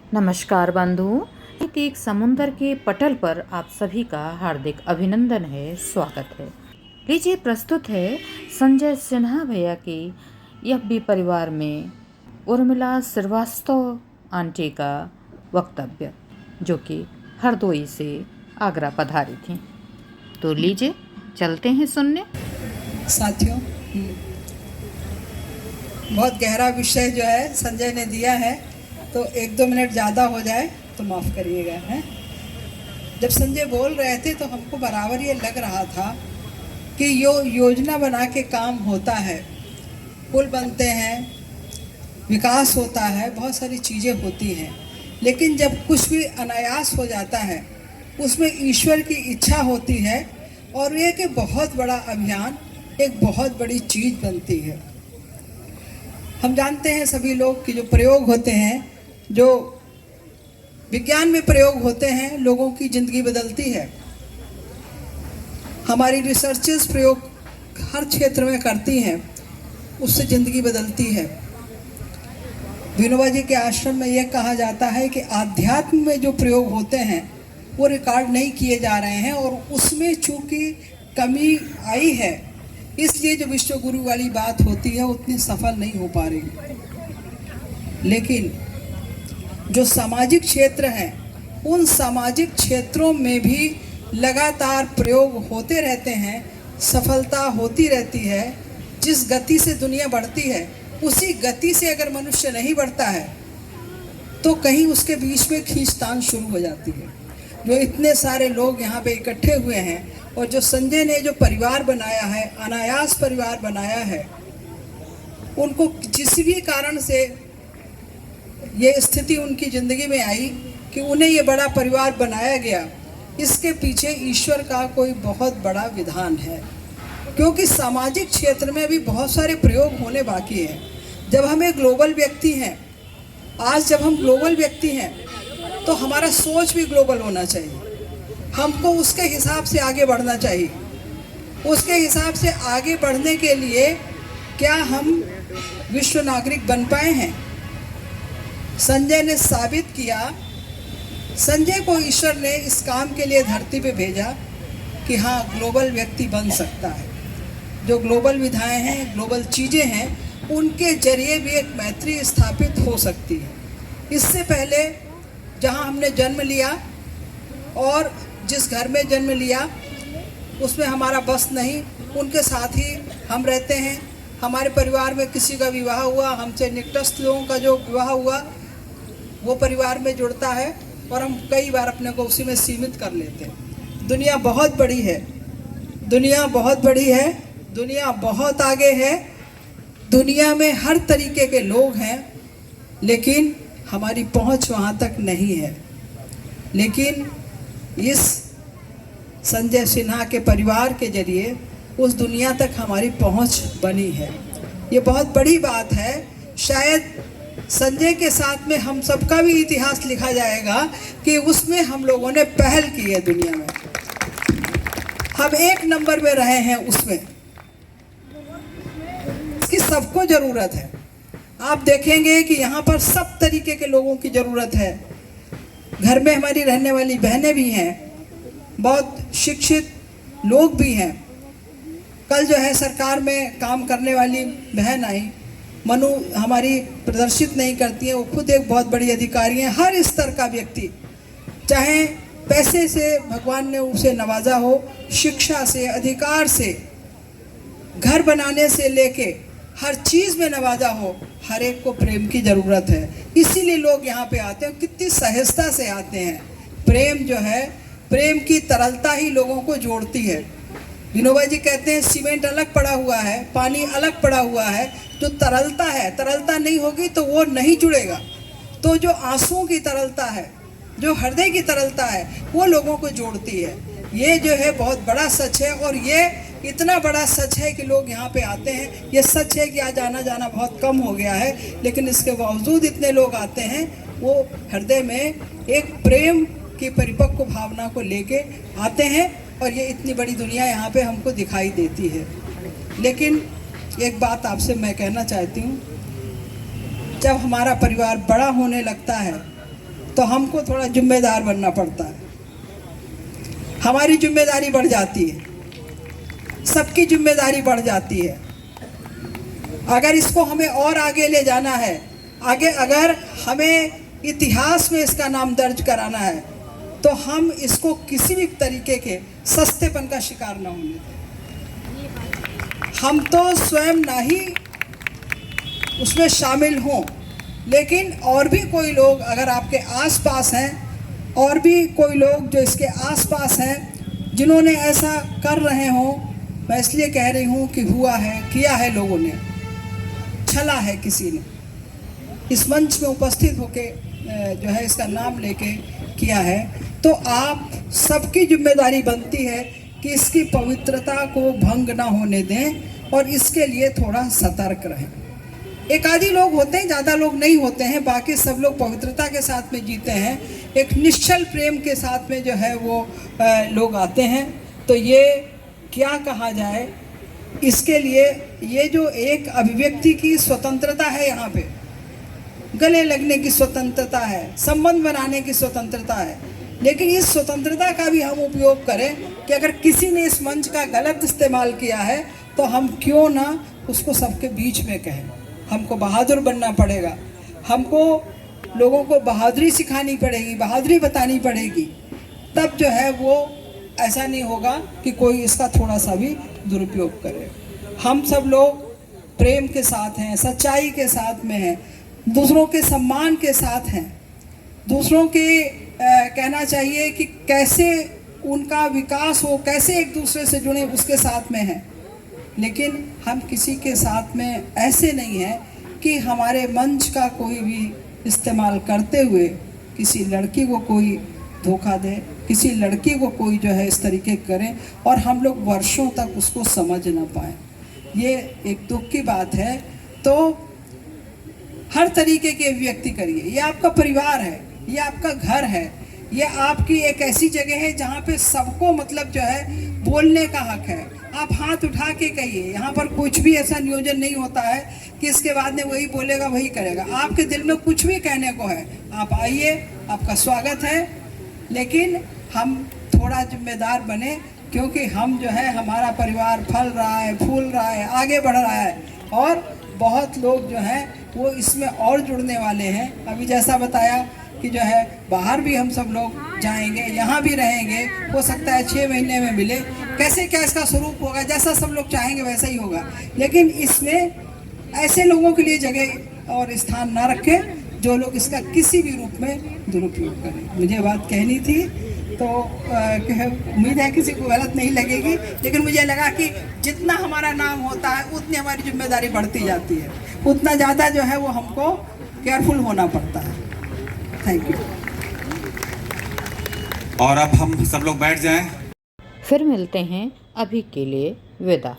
नमस्कार बंधुओं। एक समुंदर के पटल पर आप सभी का हार्दिक अभिनंदन है, स्वागत है। लीजिए प्रस्तुत है संजय सिन्हा भैया की एफबी परिवार में उर्मिला श्रीवास्तव आंटी का वक्तव्य, जो कि हरदोई से आगरा पधारी थी। तो लीजिए चलते हैं सुनने। साथियों, बहुत गहरा विषय जो है संजय ने दिया है, तो 1-2 मिनट ज़्यादा हो जाए तो माफ़ करिएगा। है जब संजय बोल रहे थे तो हमको बराबर ये लग रहा था कि योजना बना के काम होता है, पुल बनते हैं, विकास होता है, बहुत सारी चीज़ें होती हैं, लेकिन जब कुछ भी अनायास हो जाता है उसमें ईश्वर की इच्छा होती है और ये कि बहुत बड़ा अभियान, एक बहुत बड़ी चीज़ बनती है। हम जानते हैं सभी लोग कि जो प्रयोग होते हैं, जो विज्ञान में प्रयोग होते हैं, लोगों की ज़िंदगी बदलती है। हमारी रिसर्चेस प्रयोग हर क्षेत्र में करती हैं, उससे ज़िंदगी बदलती है। विनोबा जी के आश्रम में यह कहा जाता है कि आध्यात्म में जो प्रयोग होते हैं वो रिकॉर्ड नहीं किए जा रहे हैं, और उसमें चूँकि कमी आई है, इसलिए जो विश्व गुरु वाली बात होती है उतनी सफल नहीं हो पा रही। लेकिन जो सामाजिक क्षेत्र हैं, उन सामाजिक क्षेत्रों में भी लगातार प्रयोग होते रहते हैं, सफलता होती रहती है। जिस गति से दुनिया बढ़ती है उसी गति से अगर मनुष्य नहीं बढ़ता है तो कहीं उसके बीच में खींचतान शुरू हो जाती है। जो इतने सारे लोग यहाँ पे इकट्ठे हुए हैं और जो संजय ने जो परिवार बनाया है, अनायास परिवार बनाया है, उनको जिस भी कारण से ये स्थिति उनकी ज़िंदगी में आई कि उन्हें ये बड़ा परिवार बनाया गया, इसके पीछे ईश्वर का कोई बहुत बड़ा विधान है। क्योंकि सामाजिक क्षेत्र में भी बहुत सारे प्रयोग होने बाकी हैं। जब हम एक ग्लोबल व्यक्ति हैं, आज जब हम ग्लोबल व्यक्ति हैं तो हमारा सोच भी ग्लोबल होना चाहिए। हमको उसके हिसाब से आगे बढ़ना चाहिए। उसके हिसाब से आगे बढ़ने के लिए क्या हम विश्व नागरिक बन पाए हैं? संजय ने साबित किया। संजय को ईश्वर ने इस काम के लिए धरती पे भेजा कि हाँ, ग्लोबल व्यक्ति बन सकता है। जो ग्लोबल विधाएं हैं, ग्लोबल चीज़ें हैं, उनके जरिए भी एक मैत्री स्थापित हो सकती है। इससे पहले जहाँ हमने जन्म लिया और जिस घर में जन्म लिया उसमें हमारा बस नहीं, उनके साथ ही हम रहते हैं। हमारे परिवार में किसी का विवाह हुआ, हमसे निकटस्थ लोगों का जो विवाह हुआ वो परिवार में जुड़ता है, और हम कई बार अपने को उसी में सीमित कर लेते हैं। दुनिया बहुत बड़ी है, दुनिया बहुत बड़ी है, दुनिया बहुत आगे है। दुनिया में हर तरीके के लोग हैं, लेकिन हमारी पहुंच वहां तक नहीं है। लेकिन इस संजय सिन्हा के परिवार के जरिए उस दुनिया तक हमारी पहुंच बनी है। ये बहुत बड़ी बात है। शायद संजय के साथ में हम सबका भी इतिहास लिखा जाएगा कि उसमें हम लोगों ने पहल की है। दुनिया में हम 1 नंबर में रहे हैं उसमें। इसकी सबको ज़रूरत है। आप देखेंगे कि यहाँ पर सब तरीके के लोगों की ज़रूरत है। घर में हमारी रहने वाली बहनें भी हैं, बहुत शिक्षित लोग भी हैं। कल जो है सरकार में काम करने वाली बहन आई, मनु, हमारी प्रदर्शित नहीं करती है, वो खुद एक बहुत बड़ी अधिकारी हैं। हर स्तर का व्यक्ति, चाहे पैसे से भगवान ने उसे नवाजा हो, शिक्षा से, अधिकार से, घर बनाने से लेके हर चीज़ में नवाजा हो, हर एक को प्रेम की ज़रूरत है। इसीलिए लोग यहाँ पे आते हैं, कितनी सहजता से आते हैं। प्रेम जो है, प्रेम की तरलता ही लोगों को जोड़ती है। विनोबा जी कहते हैं सीमेंट अलग पड़ा हुआ है, पानी अलग पड़ा हुआ है, जो तरलता है, तरलता नहीं होगी तो वो नहीं जुड़ेगा। तो जो आंसुओं की तरलता है, जो हृदय की तरलता है, वो लोगों को जोड़ती है। ये जो है बहुत बड़ा सच है, और ये इतना बड़ा सच है कि लोग यहाँ पे आते हैं। ये सच है कि आज आना जाना बहुत कम हो गया है, लेकिन इसके बावजूद इतने लोग आते हैं। वो हृदय में एक प्रेम की परिपक्व भावना को लेके आते हैं, और ये इतनी बड़ी दुनिया यहाँ पे हमको दिखाई देती है। लेकिन एक बात आपसे मैं कहना चाहती हूँ, जब हमारा परिवार बड़ा होने लगता है तो हमको थोड़ा जिम्मेदार बनना पड़ता है, हमारी जिम्मेदारी बढ़ जाती है, सबकी जिम्मेदारी बढ़ जाती है। अगर इसको हमें और आगे ले जाना है, अगर हमें इतिहास में इसका नाम दर्ज कराना है, तो हम इसको किसी भी तरीके के सस्तेपन का शिकार न होने दें। हम तो स्वयं ना ही उसमें शामिल हों, लेकिन और भी कोई लोग अगर आपके आसपास हैं, और भी कोई लोग जो इसके आसपास हैं जिन्होंने ऐसा कर रहे हों, मैं इसलिए कह रही हूँ कि हुआ है, किया है, लोगों ने छला है, किसी ने इस मंच में उपस्थित होके जो है इसका नाम लेके किया है, तो आप सबकी जिम्मेदारी बनती है कि इसकी पवित्रता को भंग ना होने दें और इसके लिए थोड़ा सतर्क रहें। एक आदि लोग होते हैं, ज़्यादा लोग नहीं होते हैं, बाकी सब लोग पवित्रता के साथ में जीते हैं, एक निश्चल प्रेम के साथ में जो है वो लोग आते हैं। तो ये क्या कहा जाए, इसके लिए ये जो एक अभिव्यक्ति की स्वतंत्रता है, यहाँ पे गले लगने की स्वतंत्रता है, संबंध बनाने की स्वतंत्रता है, लेकिन इस स्वतंत्रता का भी हम उपयोग करें कि अगर किसी ने इस मंच का गलत इस्तेमाल किया है तो हम क्यों ना उसको सबके बीच में कहें। हमको बहादुर बनना पड़ेगा, हमको लोगों को बहादुरी सिखानी पड़ेगी, बहादुरी बतानी पड़ेगी, तब जो है वो ऐसा नहीं होगा कि कोई इसका थोड़ा सा भी दुरुपयोग करे। हम सब लोग प्रेम के साथ हैं, सच्चाई के साथ में हैं, दूसरों के सम्मान के साथ हैं, दूसरों के कहना चाहिए कि कैसे उनका विकास हो, कैसे एक दूसरे से जुड़े, उसके साथ में हैं। लेकिन हम किसी के साथ में ऐसे नहीं हैं कि हमारे मंच का कोई भी इस्तेमाल करते हुए किसी लड़की को कोई धोखा दे, किसी लड़की को कोई जो है इस तरीके करें और हम लोग वर्षों तक उसको समझ ना पाएँ। ये एक दुख की बात है। तो हर तरीके की अभिव्यक्ति करिए। ये आपका परिवार है, ये आपका घर है, ये आपकी एक ऐसी जगह है जहाँ पे सबको मतलब जो है बोलने का हक है। आप हाथ उठा के कहिए, यहाँ पर कुछ भी ऐसा नियोजन नहीं होता है कि इसके बाद में वही बोलेगा वही करेगा। आपके दिल में कुछ भी कहने को है, आप आइए, आपका स्वागत है। लेकिन हम थोड़ा जिम्मेदार बने, क्योंकि हम जो है हमारा परिवार फल रहा है, फूल रहा है, आगे बढ़ रहा है और बहुत लोग जो हैं वो इसमें और जुड़ने वाले हैं। अभी जैसा बताया कि जो है बाहर भी हम सब लोग जाएंगे, यहाँ भी रहेंगे, हो सकता है 6 महीने में मिले। कैसे क्या इसका स्वरूप होगा, जैसा सब लोग चाहेंगे वैसा ही होगा, लेकिन इसमें ऐसे लोगों के लिए जगह और स्थान ना रखें जो लोग इसका किसी भी रूप में दुरुपयोग करें। मुझे बात कहनी थी, तो उम्मीद है किसी को गलत नहीं लगेगी, लेकिन मुझे लगा कि जितना हमारा नाम होता है उतनी हमारी जिम्मेदारी बढ़ती जाती है, उतना ज़्यादा जो है वो हमको केयरफुल होना पड़ता है। Thank you. और अब हम सब लोग बैठ जाएं। फिर मिलते हैं, अभी के लिए विदा।